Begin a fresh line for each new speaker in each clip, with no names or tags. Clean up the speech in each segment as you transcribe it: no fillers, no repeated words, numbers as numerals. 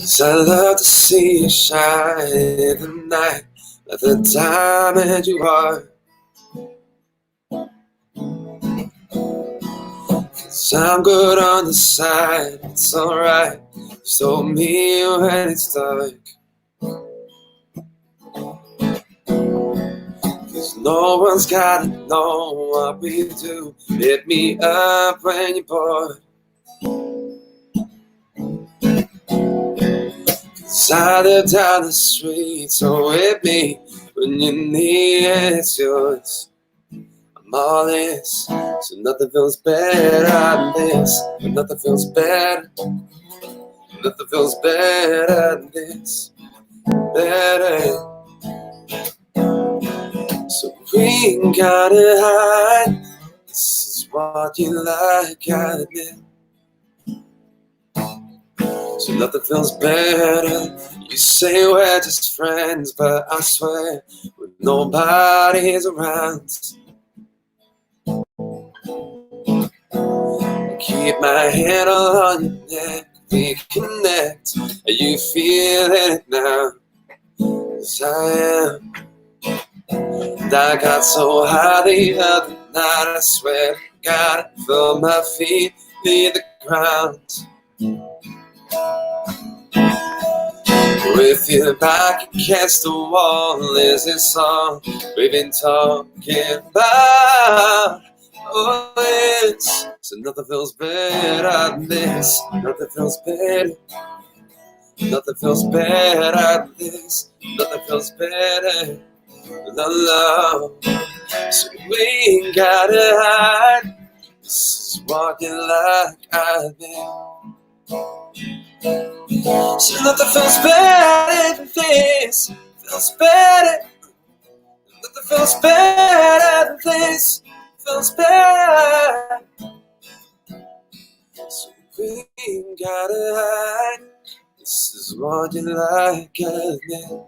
'Cause I love to see you shine in the night like the diamond you are. 'Cause I'm good on the side, it's alright. Just hold me when it's dark. 'Cause no one's gotta know what we do. Hit me up when you're bored. 'Cause I live down the street, so hit me when you need it, it's yours. I'm all this, so nothing feels better than this. And nothing feels better. Nothing feels better than this. Better. So we ain't gotta hide. This is what you like, I admit. So nothing feels better. You say we're just friends, but I swear when nobody's around, I keep my hand on your neck. We connect. Are you feeling it now? 'Cause I am. And I got so high the other night, I swear to God, I felt my feet leave the ground. With your back against the wall is this song we've been talking about. Oh, it's so nothing feels better than this. Nothing feels better. Nothing feels better than this. Nothing feels better than love. So we ain't gotta hide. This is what you like, I think. So nothing feels better than this. Feels better. Nothing feels better than this. Feels better. So we ain't gotta hide. This is what you like, I think.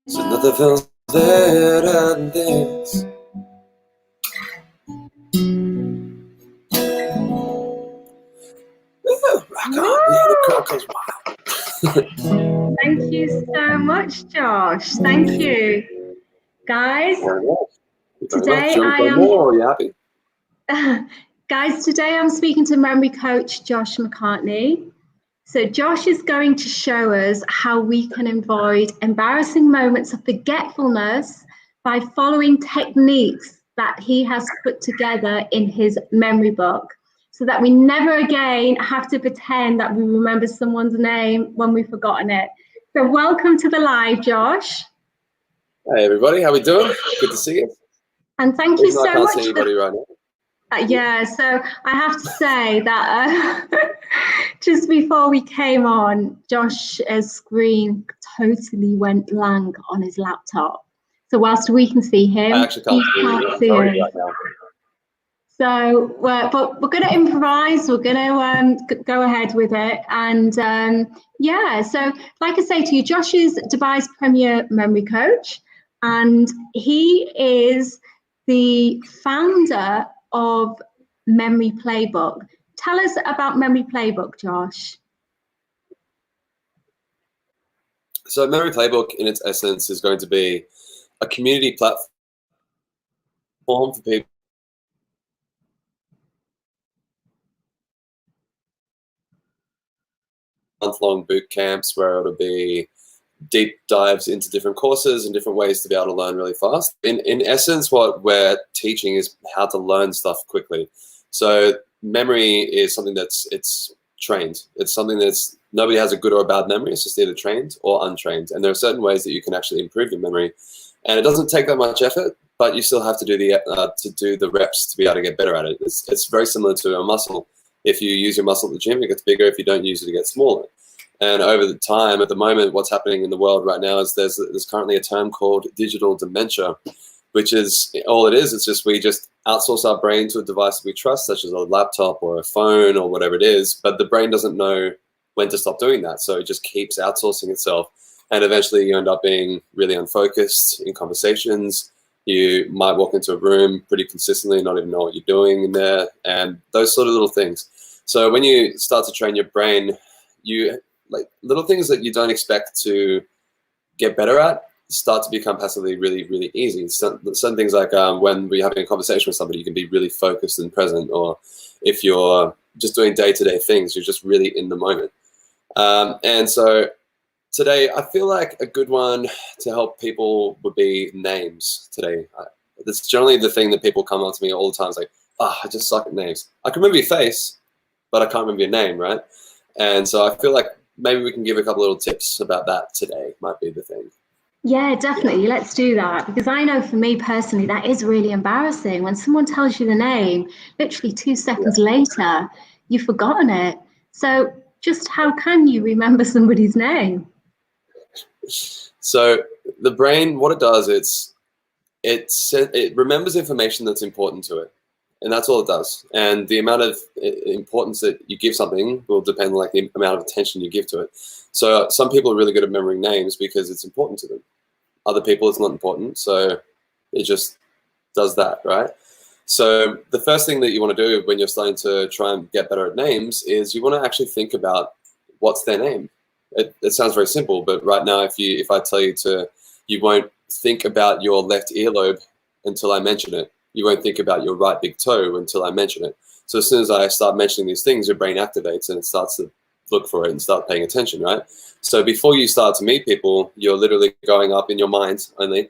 So nothing feels better than this. Rock on, the crowd goes wild.
Thank you so much, Josh. Thank you. Guys, today
Are you happy?
Guys, today I'm speaking to memory coach Josh McCartney. So Josh is going to show us how we can avoid embarrassing moments of forgetfulness by following techniques that he has put together in his memory book, so that we never again have to pretend that we remember someone's name when we've forgotten it. So welcome to the live, Josh.
Hey everybody, how we doing? Good to see you.
And thank you so much.
I can't see anybody right now.
Yeah, so I have to say that just before we came on, Josh's screen totally went blank on his laptop. So whilst we can see him,
I actually can't see him right now.
So, but we're going to improvise. We're going to go ahead with it. And yeah, so like I say to you, Josh is Dubai's premier memory coach, and he is the founder of Memory Playbook. Tell us about Memory Playbook, Josh.
So Memory Playbook in its essence is going to be a community platform for people month-long boot camps where it'll be deep dives into different courses and different ways to be able to learn really fast. In essence, what we're teaching is how to learn stuff quickly. So memory is something it's trained. It's something that's nobody has a good or a bad memory. It's just either trained or untrained. And there are certain ways that you can actually improve your memory. And it doesn't take that much effort, but you still have to do the reps to be able to get better at it. It's very similar to a muscle. If you use your muscle at the gym, it gets bigger. If you don't use it, it gets smaller. And over the time, at the moment, what's happening in the world right now is there's currently a term called digital dementia, which is all it is. It's just we just outsource our brain to a device that we trust, such as a laptop or a phone or whatever it is. But the brain doesn't know when to stop doing that. So it just keeps outsourcing itself. And eventually you end up being really unfocused in conversations. You might walk into a room pretty consistently, not even know what you're doing in there, and those sort of little things. So when you start to train your brain, you like little things that you don't expect to get better at start to become passively really, really easy. Some things like when we're having a conversation with somebody, you can be really focused and present, or if you're just doing day-to-day things, you're just really in the moment. And so today, I feel like a good one to help people would be names today. That's generally the thing that people come up to me all the time. It's like, I just suck at names. I can remember your face, but I can't remember your name, right? And so I feel like maybe we can give a couple little tips about that today, might be the thing.
Yeah, definitely. Let's do that, because I know for me personally, that is really embarrassing when someone tells you the name, literally 2 seconds later, you've forgotten it. So just how can you remember somebody's name?
So the brain, what it does, it remembers information that's important to it, and that's all it does. And the amount of importance that you give something will depend like the amount of attention you give to it. So some people are really good at remembering names because it's important to them. Other people, it's not important, so it just does that, right? So the first thing that you want to do when you're starting to try and get better at names is you want to actually think about what's their name. It sounds very simple, but right now, if I tell you you won't think about your left earlobe until I mention it. You won't think about your right big toe until I mention it. So as soon as I start mentioning these things, your brain activates and it starts to look for it and start paying attention, right? So before you start to meet people, you're literally going up in your mind only,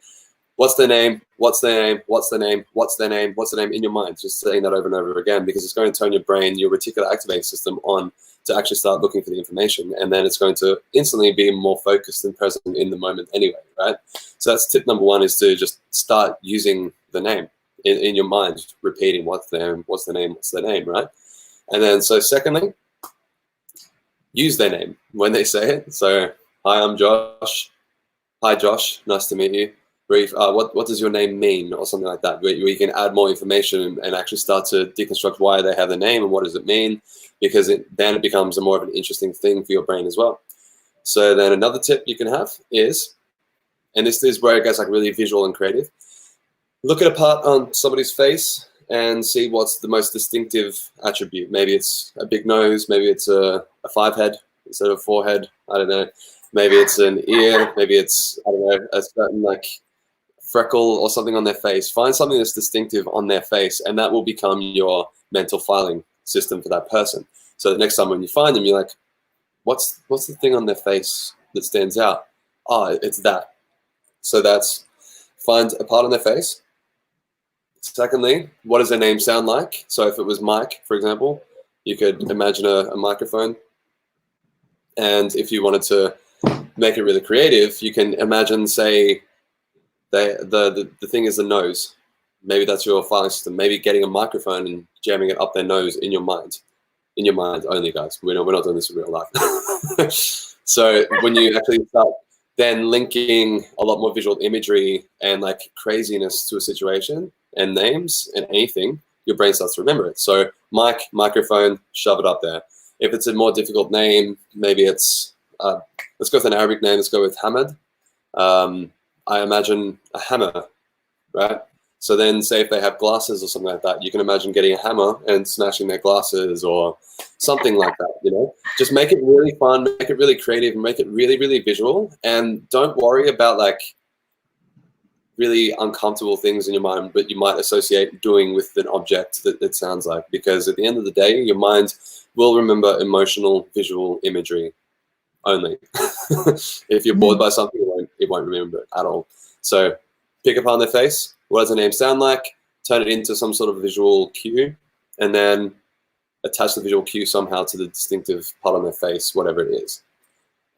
what's their name, what's their name, what's their name, what's their name, what's their name, in your mind, just saying that over and over again, because it's going to turn your brain, your reticular activating system on to actually start looking for the information. And then it's going to instantly be more focused and present in the moment anyway, right? So that's tip number one, is to just start using the name in your mind, repeating what's their name, what's their name, what's their name, right? And then, so secondly, use their name when they say it. So, hi, I'm Josh. Hi, Josh. Nice to meet you. Brief. What does your name mean, or something like that, where you can add more information and actually start to deconstruct why they have the name and what does it mean, because then it becomes more of an interesting thing for your brain as well. So then another tip you can have is, and this is where it gets like really visual and creative, look at a part on somebody's face and see what's the most distinctive attribute. Maybe it's a big nose, maybe it's a 5 head instead of 4 head, I don't know. Maybe it's an ear, maybe it's, I don't know, a certain like freckle or something on their face. Find something that's distinctive on their face, and that will become your mental filing system for that person. So the next time when you find them, you're like, what's the thing on their face that stands out? Oh, it's that. So that's, find a part on their face. Secondly, what does their name sound like? So if it was Mike, for example, you could imagine a microphone. And if you wanted to make it really creative, you can imagine, say, the thing is the nose. Maybe that's your filing system. Maybe getting a microphone and jamming it up their nose in your mind. In your mind only, guys. We're not doing this in real life. So when you actually start then linking a lot more visual imagery and like craziness to a situation and names and anything, your brain starts to remember it. So mic, microphone, shove it up there. If it's a more difficult name, maybe it's, let's go with an Arabic name. Let's go with Hamad. I imagine a hammer, right? So then say if they have glasses or something like that, you can imagine getting a hammer and smashing their glasses or something like that, you know? Just make it really fun, make it really creative, and make it really, really visual. And don't worry about like really uncomfortable things in your mind, but you might associate doing with an object that it sounds like, because at the end of the day, your mind will remember emotional visual imagery only. If you're bored by something, it won't remember it at all. So pick up on their face. What does the name sound like? Turn it into some sort of visual cue, and then attach the visual cue somehow to the distinctive part on their face, whatever it is.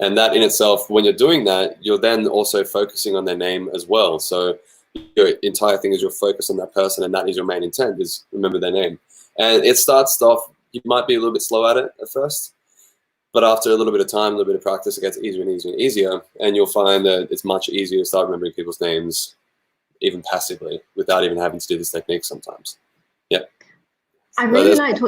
And that in itself, when you're doing that, you're then also focusing on their name as well. So your entire thing is you're focused on that person, and that is your main intent, is remember their name. And it starts off, you might be a little bit slow at it at first, but after a little bit of time, a little bit of practice, it gets easier and easier and easier. And you'll find that it's much easier to start remembering people's names, even passively, without even having to do this technique sometimes. Yeah.
I really liked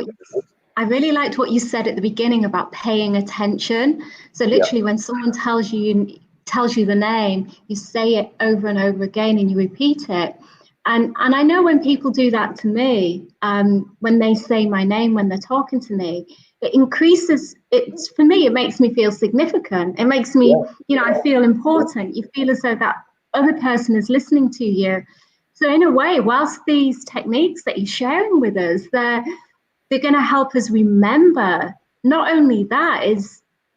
what you said at the beginning about paying attention. So literally, when someone tells you the name, you say it over and over again and you repeat it. And I know when people do that to me, when they say my name, when they're talking to me, it increases, it's for me, it makes me feel significant. It makes me, I feel important. You feel as though that other person is listening to you. So in a way, whilst these techniques that you're sharing with us, they're going to help us remember. Not only that,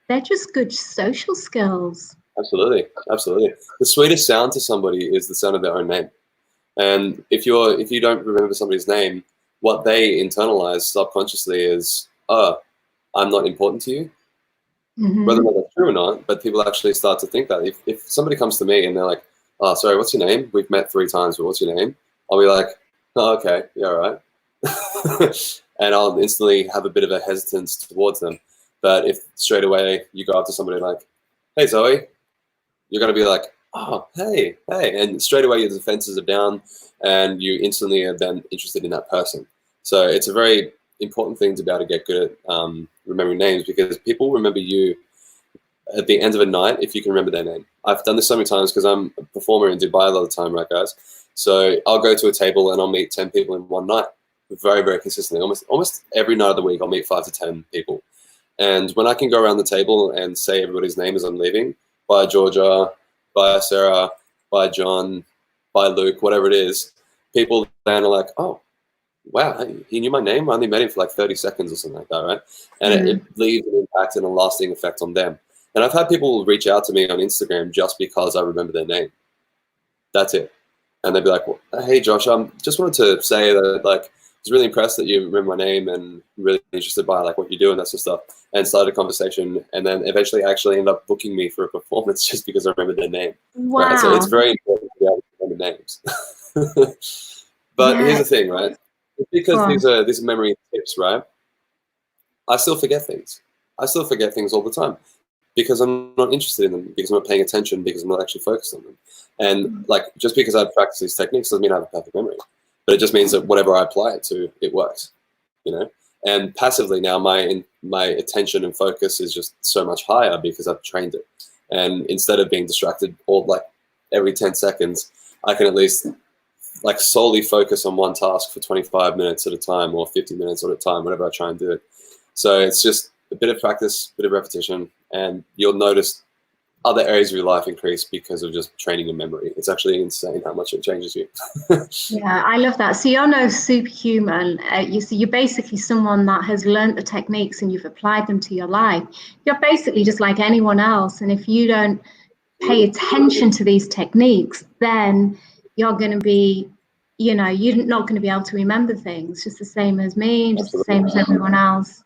they're just good social skills.
Absolutely, absolutely. The sweetest sound to somebody is the sound of their own name. And if you don't remember somebody's name, what they internalize subconsciously is, oh, I'm not important to you.
Mm-hmm.
Whether or not that's true or not, but people actually start to think that. If somebody comes to me and they're like, oh, sorry, what's your name? We've met 3 times, but what's your name? I'll be like, oh, okay, yeah, all right. And I'll instantly have a bit of a hesitance towards them. But if straight away you go up to somebody like, hey, Zoe, you're going to be like, oh, hey. And straight away your defenses are down and you instantly are then interested in that person. So it's a very important thing to be able to get good at remembering names, because people remember you at the end of a night if you can remember their name. I've done this so many times because I'm a performer in Dubai a lot of the time, right, guys? So I'll go to a table and I'll meet 10 people in one night, very, very consistently. Almost every night of the week, I'll meet 5 to 10 people. And when I can go around the table and say everybody's name as I'm leaving, bye Georgia, bye Sarah, bye John, bye Luke, whatever it is, people then are like, oh, wow, he knew my name. I only met him for like 30 seconds or something like that, right? And it leaves an impact and a lasting effect on them. And I've had people reach out to me on Instagram just because I remember their name. That's it. And they'd be like, well, hey, Josh, just wanted to say that, like, I was really impressed that you remember my name and really interested by like what you do and that sort of stuff, and started a conversation, and then eventually actually ended up booking me for a performance just because I remembered their name.
Wow.
Right? So it's very important to be able to remember names. But here's the thing, right? Because these are memory tips, right? I still forget things. I still forget things all the time because I'm not interested in them, because I'm not paying attention, because I'm not actually focused on them. And like, just because I practice these techniques doesn't mean I have a perfect memory, but it just means that whatever I apply it to, it works, you know? And passively now, my attention and focus is just so much higher because I've trained it. And instead of being distracted all like every 10 seconds, I can at least like solely focus on one task for 25 minutes at a time or 50 minutes at a time, whatever I try and do. So it's just a bit of practice, a bit of repetition, and you'll notice other areas of your life increase because of just training your memory. It's actually insane how much it changes you.
Yeah, I love that. So you're no superhuman. You're basically someone that has learned the techniques and you've applied them to your life. You're basically just like anyone else. And if you don't pay attention to these techniques, then you're going to be, you're not going to be able to remember things, just the same as me, just the same as everyone else.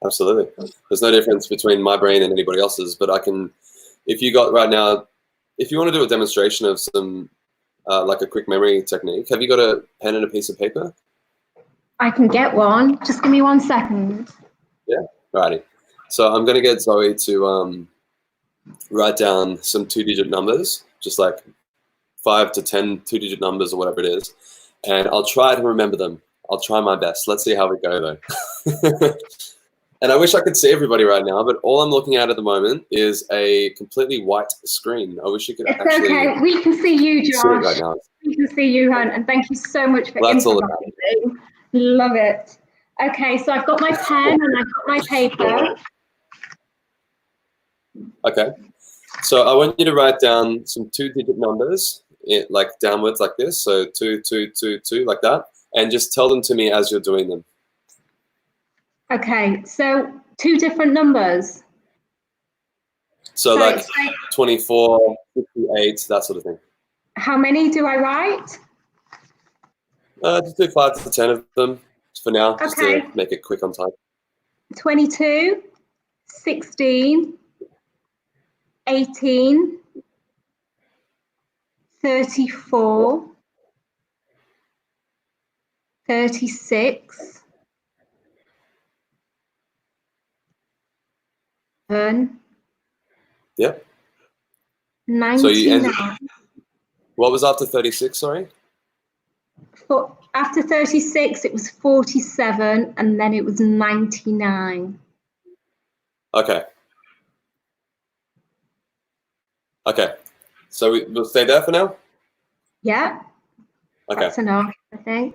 Absolutely. There's no difference between my brain and anybody else's, but I can, if you got right now, if you want to do a demonstration of some, like a quick memory technique, have you got a pen and a piece of paper?
I can get one. Just give me 1 second.
Yeah, righty. So I'm going to get Zoe to write down some 2-digit numbers, just like 5 to 10 2-digit numbers or whatever it is, and I'll try to remember them. I'll try my best. Let's see how we go though. And I wish I could see everybody right now, but all I'm looking at the moment is a completely white screen. I wish you could actually.
Okay, we can see you, Josh.
See it right now.
We can see you, hon, and thank you so much for improvising. Love it. Okay, so I've got my pen and I've got my paper.
Okay, so I want you to write down some 2-digit numbers, like downwards like this. So 2, 2, 2, 2, like that, and just tell them to me as you're doing them.
Okay, so 2 different numbers.
So like 24, 58, that sort of thing.
How many do I write?
Just do 5 to 10 of them for now, just to make it quick on time.
22, 16, 18, 34, 36, 7,
Yep.
99.
So what was after 36, sorry?
After 36, it was 47, and then it was 99.
Okay. Okay. So we'll stay there for now?
Yeah.
Okay.
That's enough, I think.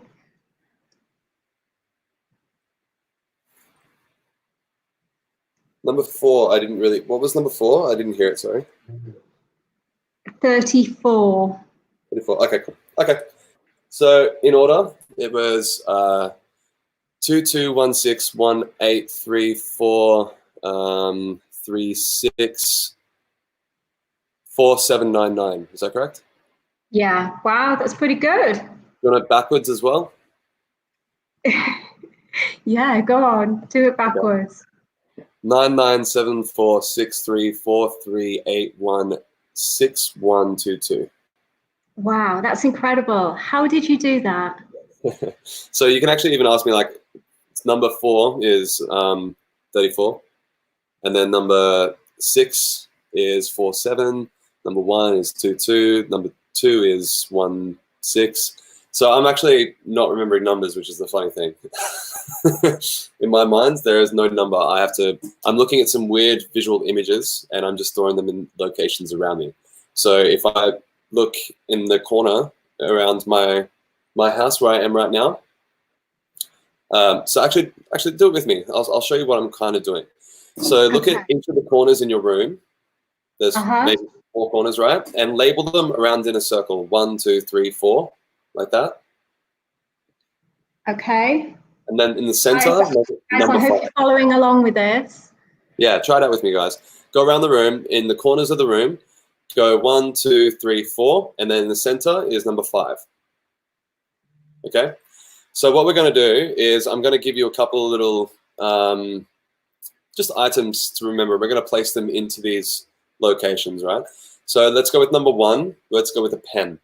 Number 4, I didn't really, what was number 4? I didn't hear it, sorry.
34.
34, okay, cool. Okay, so in order, it was 22161834 36 4799. Is that correct?
Yeah, wow, that's pretty good.
You want it backwards as well?
Yeah, go on, do it backwards.
99746343816122.
Wow, that's incredible. How did you do that?
So you can actually even ask me, like, number 4 is 34, and then number 6 is 47, number 1 is 22, number 2 is 16. So I'm actually not remembering numbers, which is the funny thing. In my mind, there is no number. I'm looking at some weird visual images, and I'm just throwing them in locations around me. So if I look in the corner around my house where I am right now, so actually do it with me. I'll show you what I'm kind of doing. So look at each of the corners in your room. There's maybe 4 corners, right? And label them around in a circle. 1, 2, 3, 4, like that.
Okay.
And then in the center,
Guys,
number
I hope
5.
you're following along with this.
Yeah, try it out with me, guys. Go around the room, in the corners of the room, go 1, 2, 3, 4, and then in the center is number 5. Okay? So what we're going to do is I'm going to give you a couple of little just items to remember. We're going to place them into these locations, right? So let's go with number 1. Let's go with a pen.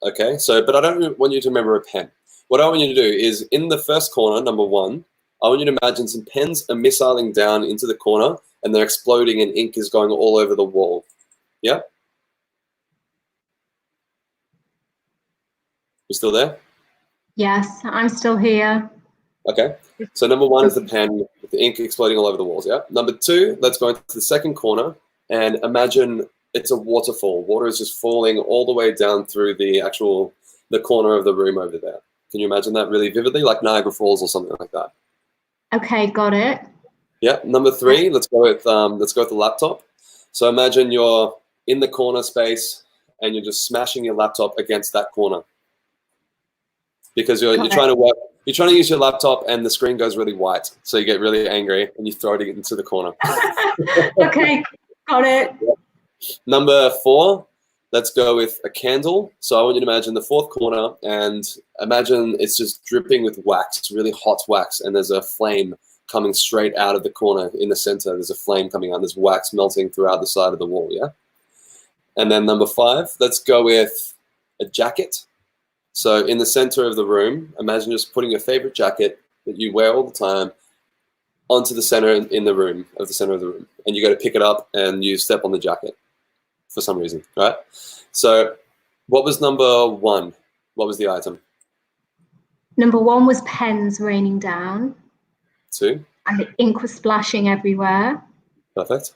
Okay? So, but I don't want you to remember a pen. What I want you to do is in the first corner, number 1, I want you to imagine some pens are missiling down into the corner and they're exploding and ink is going all over the wall. Yeah? You still there?
Yes, I'm still here.
Okay. So number 1 is the pen with the ink exploding all over the walls. Yeah. Number 2, let's go into the second corner and imagine it's a waterfall. Water is just falling all the way down through the corner of the room over there. Can you imagine that really vividly, like Niagara Falls or something like that?
Okay, got it.
Yeah. Number 3, let's go with the laptop. So imagine you're in the corner space and you're just smashing your laptop against that corner because you're trying to work. You're trying to use your laptop and the screen goes really white, so you get really angry and you throw it into the corner.
Okay, got it.
Number 4, let's go with a candle. So I want you to imagine the 4th corner and imagine it's just dripping with wax, really hot wax, and there's a flame coming straight out of the corner in the center. There's a flame coming out. There's wax melting throughout the side of the wall, yeah? And then number 5, let's go with a jacket. So in the center of the room, imagine just putting your favorite jacket that you wear all the time onto the center of the center of the room. And you go to pick it up and you step on the jacket for some reason, right? So what was number 1? What was the item?
Number 1 was pens raining down.
2?
And the ink was splashing everywhere.
Perfect.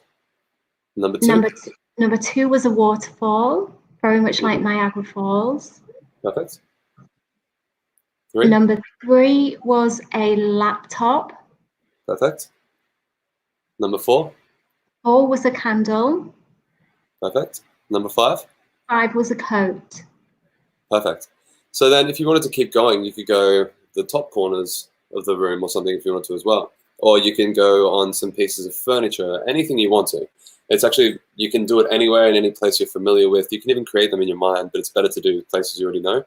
Number 2?
Number 2 was a waterfall, very much like Niagara Falls.
Perfect. 3?
Number 3 was a laptop.
Perfect. Number 4?
4 was a candle.
Perfect. Number 5?
5 was a coat.
Perfect. So then if you wanted to keep going, you could go the top corners of the room or something if you wanted to as well. Or you can go on some pieces of furniture, anything you want to. It's actually, you can do it anywhere in any place you're familiar with. You can even create them in your mind, but it's better to do places you already know.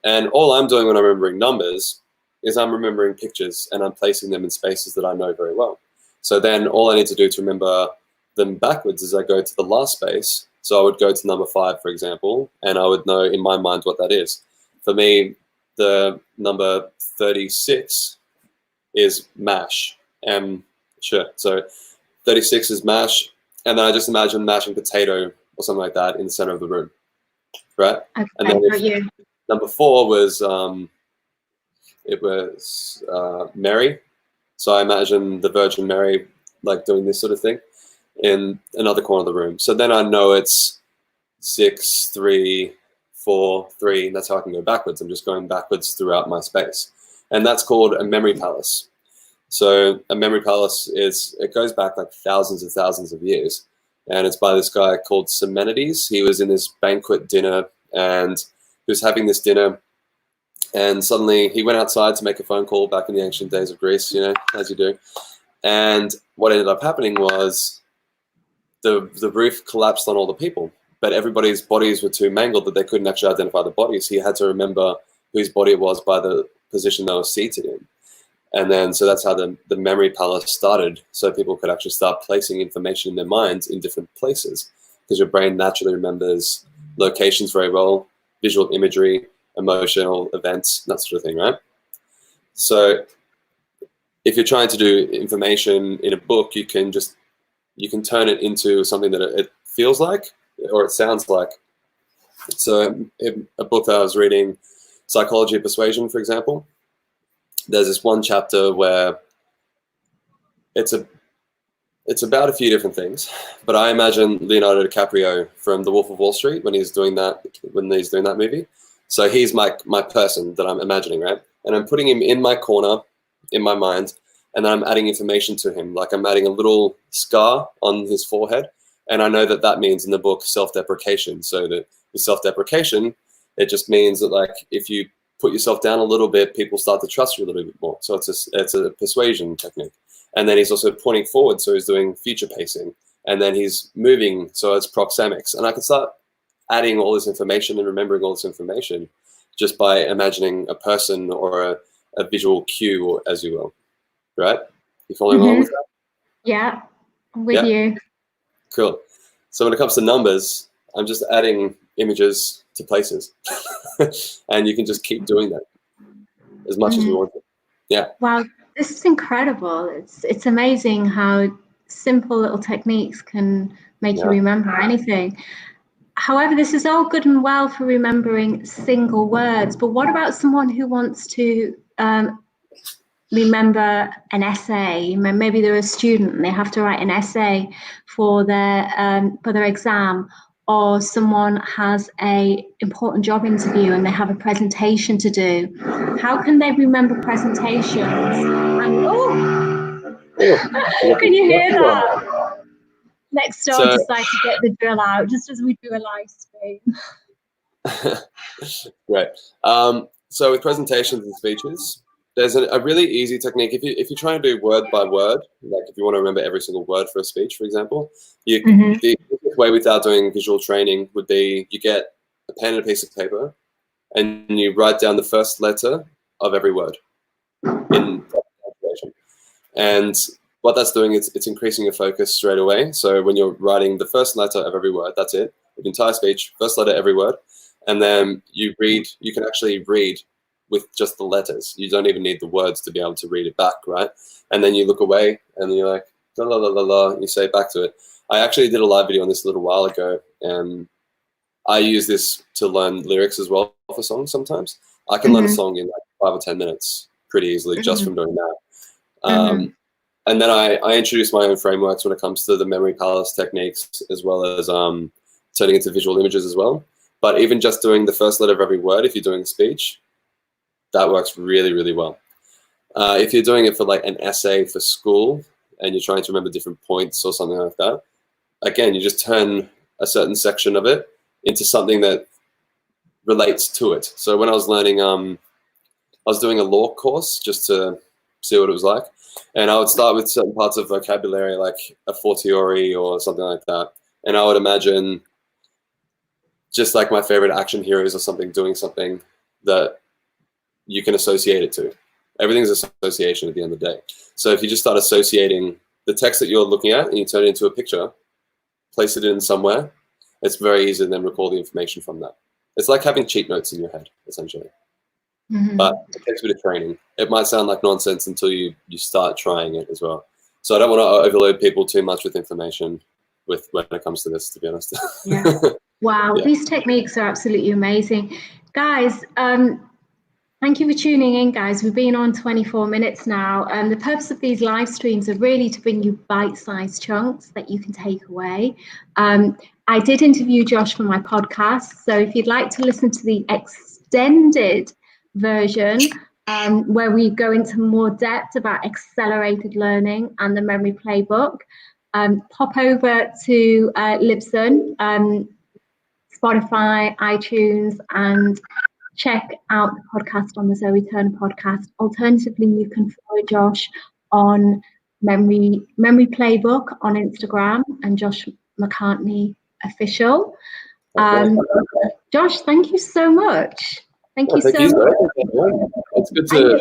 And all I'm doing when I'm remembering numbers is I'm remembering pictures and I'm placing them in spaces that I know very well. So then all I need to do to remember them backwards is I go to the last space. So I would go to number 5, for example, and I would know in my mind what that is. For me, the number 36 is mash. Sure. So 36 is mash. And then I just imagine mashing potato or something like that in the center of the room. Right?
Okay,
and then
got you.
Number 4 was Mary. So I imagine the Virgin Mary like doing this sort of thing in another corner of the room. So then I know it's 6, 3, 4, 3, and that's how I can go backwards. I'm just going backwards throughout my space. And that's called a memory palace. So a memory palace it goes back like thousands and thousands of years. And it's by this guy called Simonides. He was in this banquet dinner, and he was having this dinner, and suddenly he went outside to make a phone call back in the ancient days of Greece, you know, as you do. And what ended up happening was the roof collapsed on all the people, but everybody's bodies were too mangled that they couldn't actually identify the bodies. So he had to remember whose body it was by the position they were seated in. And then, so that's how the memory palace started, so people could actually start placing information in their minds in different places, because your brain naturally remembers locations very well, visual imagery, emotional events, that sort of thing, right? So if you're trying to do information in a book, you can turn it into something that it feels like, or it sounds like. So in a book that I was reading, Psychology of Persuasion, for example, there's this one chapter where it's about a few different things, but I imagine Leonardo DiCaprio from The Wolf of Wall Street when he's doing that movie. So he's my person that I'm imagining, right? And I'm putting him in my corner, in my mind, and then I'm adding information to him. Like I'm adding a little scar on his forehead, and I know that means in the book self-deprecation. So that with self-deprecation, it just means that like if you put yourself down a little bit, people start to trust you a little bit more. So it's a persuasion technique. And then he's also pointing forward, so he's doing future pacing. And then he's moving, so it's proxemics. And I can start adding all this information and remembering all this information just by imagining a person or a visual cue, or as you will, right? You following along with that?
Yeah, I'm with you.
Cool. So when it comes to numbers, I'm just adding images to places. And you can just keep doing that as much as you want to. Yeah.
Wow, this is incredible. It's amazing how simple little techniques can make you remember anything. However, this is all good and well for remembering single words, but what about someone who wants to remember an essay? Maybe they're a student and they have to write an essay for their exam, or someone has an important job interview and they have a presentation to do. How can they remember presentations? And can you hear that? Next door decided to get the drill out just as we do a live stream.
Great. So with presentations and speeches, there's a really easy technique. If you're trying to do word by word, like if you want to remember every single word for a speech, for example, the easiest way without doing visual training would be you get a pen and a piece of paper and you write down the first letter of every word in calculation. And what that's doing is it's increasing your focus straight away. So when you're writing the first letter of every word, that's it. The entire speech, first letter every word. And then you can actually read with just the letters. You don't even need the words to be able to read it back, right? And then you look away and you're like, la la la la la, you say back to it. I actually did a live video on this a little while ago, and I use this to learn lyrics as well for songs sometimes. I can learn a song in like 5 or 10 minutes pretty easily just from doing that. And then I introduce my own frameworks when it comes to the memory palace techniques, as well as turning into visual images as well. But even just doing the first letter of every word, if you're doing a speech, that works really, really well. If you're doing it for like an essay for school and you're trying to remember different points or something like that, again, you just turn a certain section of it into something that relates to it. So when I was learning, I was doing a law course just to see what it was like. And I would start with certain parts of vocabulary, like a fortiori or something like that. And I would imagine just like my favorite action heroes or something doing something that you can associate it to. Everything's association at the end of the day. So if you just start associating the text that you're looking at and you turn it into a picture, place it in somewhere, it's very easy to then recall the information from that. It's like having cheat notes in your head, essentially. But it takes a bit of training. It might sound like nonsense until you start trying it as well. So I don't want to overload people too much with information when it comes to this, to be honest.
Wow, these techniques are absolutely amazing. Guys, Thank you for tuning in, guys. We've been on 24 minutes now. The purpose of these live streams are really to bring you bite-sized chunks that you can take away. I did interview Josh for my podcast, so if you'd like to listen to the extended version, where we go into more depth about accelerated learning and the memory playbook, pop over to Libsyn, Spotify, iTunes, and check out the podcast on the Zoe Turner podcast. Alternatively, you can follow Josh on Memory Playbook on Instagram and Josh McCartney Official. Josh, thank you so much. Thank you so much.
It's good to hear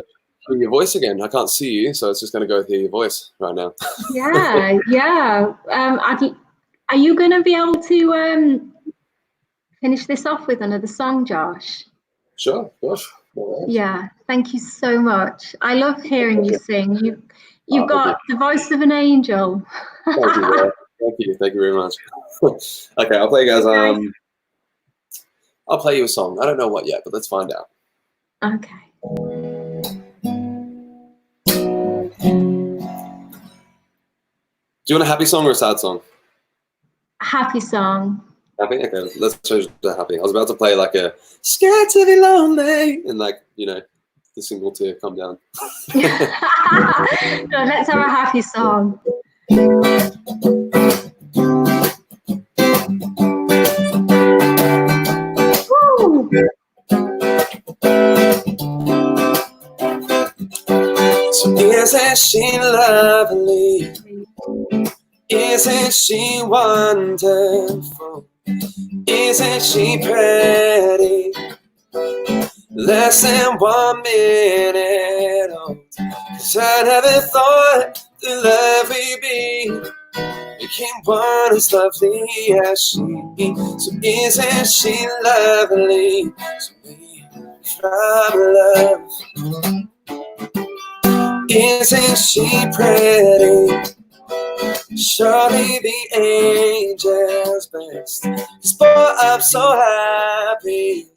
your voice again. I can't see you, so it's just going to go with hear your voice right now.
Yeah. Are you going to be able to finish this off with another song, Josh?
Sure, of course.
Yeah, thank you so much. I love hearing you sing. You've got the voice of an angel.
Thank you very much. Okay, I'll play you guys. I'll play you a song. I don't know what yet, but let's find out.
Okay.
Do you want a happy song or a sad song?
A happy song.
Happy? Okay, let's change to happy. I was about to play like a scared to be lonely and like, you know, the single tear come down.
No, let's have a happy song. Woo!
So isn't she lovely? Isn't she wonderful? Isn't she pretty? Less than 1 minute old. 'Cause I never thought the love we'd be became one as lovely as she. So isn't she lovely? So we from love. Isn't she pretty? Surely the angel's best. 'Cause boy, I'm so happy.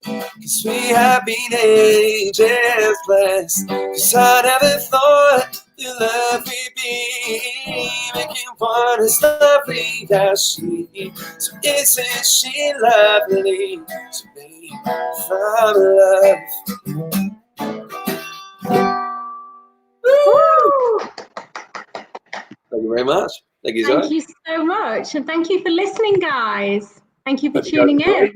'Cause we have been angels blessed. 'Cause I never thought the love we'd be making one as lovely as she. So isn't she lovely to me from love?
Woo!
Thank you very much. Thank you,
Thank you so much. And thank you for listening, guys. Thank you for tuning in.